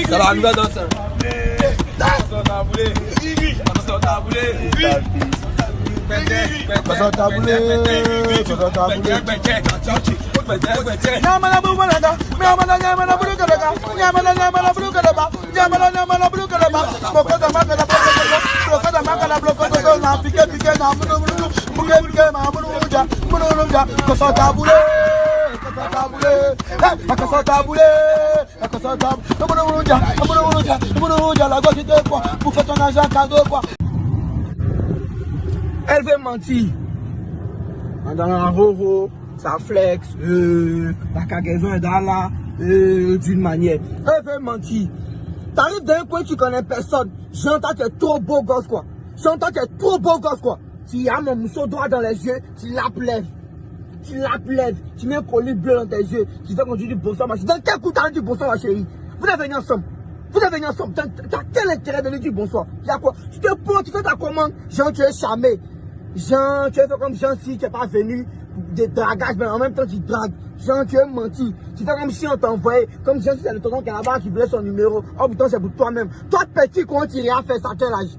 Ça va, nous va danser. Elle veut mentir. Dans un rovo, ça flex, la cargaison est dans là, d'une manière. Elle veut mentir. T'arrives d'un coin, tu connais personne. J'entends que tu es trop beau gosse, quoi. J'entends que tu es trop beau gosse, quoi. Tu as mon mousseau droit dans les yeux, tu l'appelèves. Tu l'appelèves. Tu mets un collier bleu dans tes yeux. Tu fais quand tu dis bonsoir, ma chérie. Dans quel coup t'as dit bonsoir, ma chérie? Vous êtes venus ensemble. Vous êtes venus ensemble. T'as quel intérêt de lui dire bonsoir? Il y a quoi? Tu te poses, tu fais ta commande. Jean, tu es charmé. Jean, tu es fait comme Jean si tu n'es pas venu de dragage, mais en même temps tu dragues. Jean, tu es menti. Tu fais comme si on t'envoyait. Comme Jean, si c'est le tonton Calabar qui voulait son numéro. Oh putain, c'est pour toi-même. Toi, petit, comment tu iras faire ça à quel âge?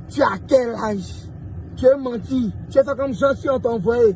Tu as quel âge? Tu es menti. Tu es fait comme Jean si on t'envoyait.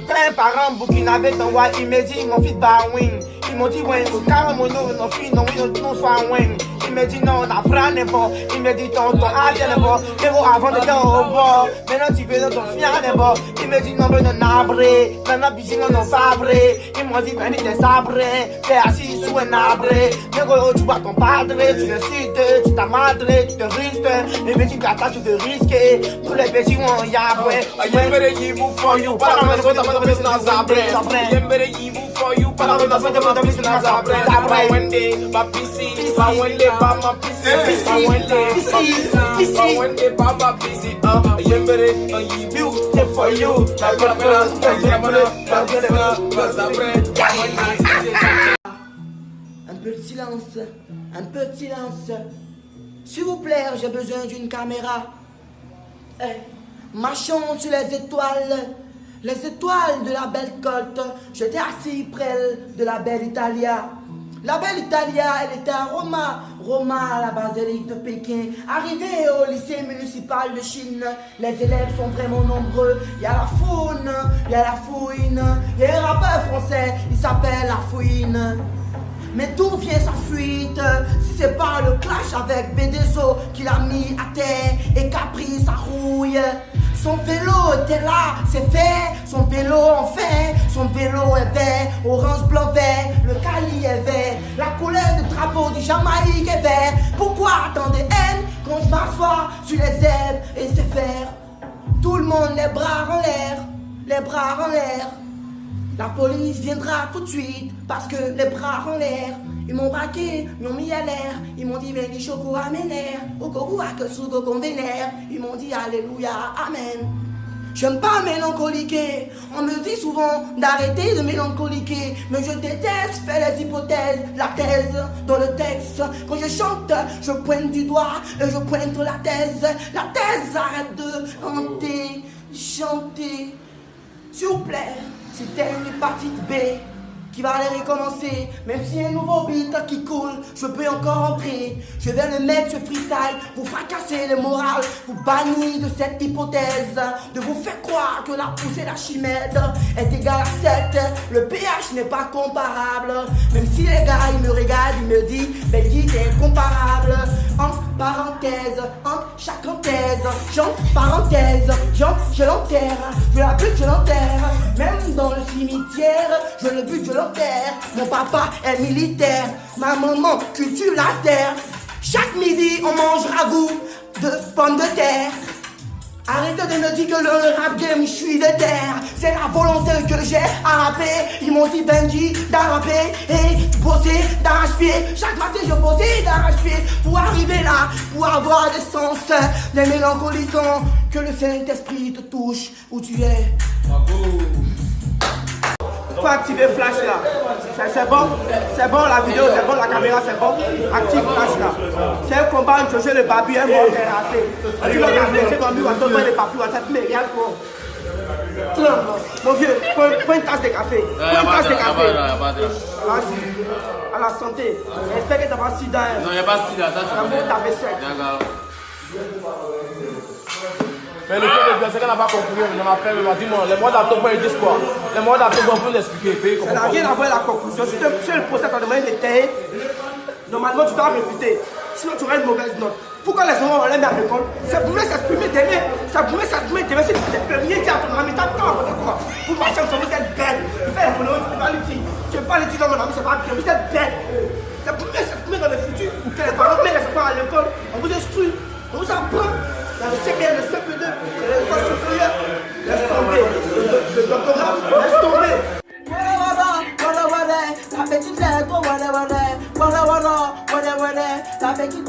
Plein parents burkinabé t'envoient, ils me disent mon fils Bawing. Ils m'ont dit ouais, carrément nos filles non, non soit wing. Il me dit non, t'apprends pas. Il me dit tonton, viens pas. Héros avant de t'en au bord. Maintenant tu veux dans ton fier pas. Il me dit non, ben non nabré. Maintenant piscine non sabré. Il m'a dit ben t'es sabré. T'es assis sous un arbre. Négro, tu vois ton padre. Tu le cites, tu t'amadres, tu te risques. Les petits gâtas, tu te risques. Tous les petits ont yaboué. I'm better give for you. Para me suelta, me business abre. I'm better give for you. Para me suelta, me business abre. Abre when they ba PC. Ba when they ba ma PC. Ba when they ba ma PC. I'm better give for you. Un peu de silence, un peu de silence. S'il vous plaît, j'ai besoin d'une caméra. Marchons sur les étoiles de la belle côte. J'étais assis près de la belle Italia. La belle Italia, elle était à Roma à la basilique de Pékin. Arrivé au lycée municipal de Chine, les élèves sont vraiment nombreux. Il y a la faune, il y a la fouine. Il y a un rappeur français, il s'appelle La Fouine. Mais d'où vient sa fuite? Si c'est pas le clash avec Bédézo qui l'a mis à terre et qu'a pris sa rouille. Son vélo était là, c'est fait. Son vélo en fait. Son vélo est vert, orange, blanc, vert. Le cali est vert. La couleur du drapeau du Jamaïque est vert. Pourquoi tant de haine quand je m'assois sur les ailes et c'est vert? Tout le monde les bras en l'air, les bras en l'air. La police viendra tout de suite parce que les bras en l'air. Ils m'ont braqué, ils m'ont mis à l'air. Ils m'ont dit, ben, choco à mes nerfs. Au courou à que sous qu'on vénère. Ils m'ont dit, alléluia, amen. J'aime pas mélancoliquer. On me dit souvent d'arrêter de mélancoliquer. Mais je déteste faire les hypothèses, la thèse dans le texte. Quand je chante, je pointe du doigt et je pointe la thèse. La thèse, arrête de hanter, chanter. S'il vous plaît, c'était une partie B qui va aller recommencer. Même s'il y a un nouveau beat qui coule, je peux encore entrer. Je vais le mettre ce freestyle, vous fracasser le moral, vous bannir de cette hypothèse, de vous faire croire que la poussée d'Archimède est égale à 7. Le pH n'est pas comparable. Même si les gars ils me regardent, ils me disent Belgique est comparable. Entre parenthèses, entre chaque thèse, j'entre parenthèse, j'entre, je l'enterre, je la bute, je l'enterre. Même dans le cimetière, je le bute, je l'enterre. Mon papa est militaire, ma maman cultive la terre. Chaque midi, on mange ragoût de pommes de terre. Arrêtez de me dire que le rap game, je suis de terre. C'est la volonté que j'ai à rapper. Ils m'ont dit Benji d'arraper et bosser d'arrache-pied. Chaque matin je bossais d'arrache-pied pour arriver là, pour avoir des sens, des mélancolies que le Saint-Esprit te touche où tu es. Bravo. Faut activer flash là. C'est bon la vidéo, c'est bon la caméra, c'est bon. Active flash là. C'est un combat entre Jojo le Babu et un mort terrassé. Tu vas garder, c'est comme lui, on tombe les papus, on tape, mais regarde quoi. Mon vieux, prends une tasse de café. Prends une tasse de café. Vas-y. À la santé. J'espère que t'as pas sida. Non, il n'y a pas sida. La faute t'avait sec. D'accord. Mais le fait de bien, c'est qu'on n'a pas compris, on a fait, dis-moi, les mois d'octobre, ils disent quoi? Les mois d'octobre, on peut l'expliquer. Ça n'a rien à voir avec la conclusion. Si le procès t'a demandé de taire, normalement tu dois réfuter. Sinon tu auras une mauvaise note. Pourquoi les gens ont l'air à l'école? Ça pouvait s'exprimer demain. Ça pouvait s'exprimer demain. Si tu ne peux rien dire à ton ami, t'as temps quoi? Vous marchez ensemble, vous êtes bête. Vous faites la monologue, tu ne peux pas le dire. Tu ne peux pas le dire dans mon ami, c'est pas bien. Vous êtes bête. Ça pouvait s'exprimer dans le futur. Que les parents mettent les enfants à l'école. On vous instruit. On vous apprend. Dans le CPN, le CP2, l'école supérieure. Laisse tomber. Le doctorat, laisse tomber. La petite lettre, la petite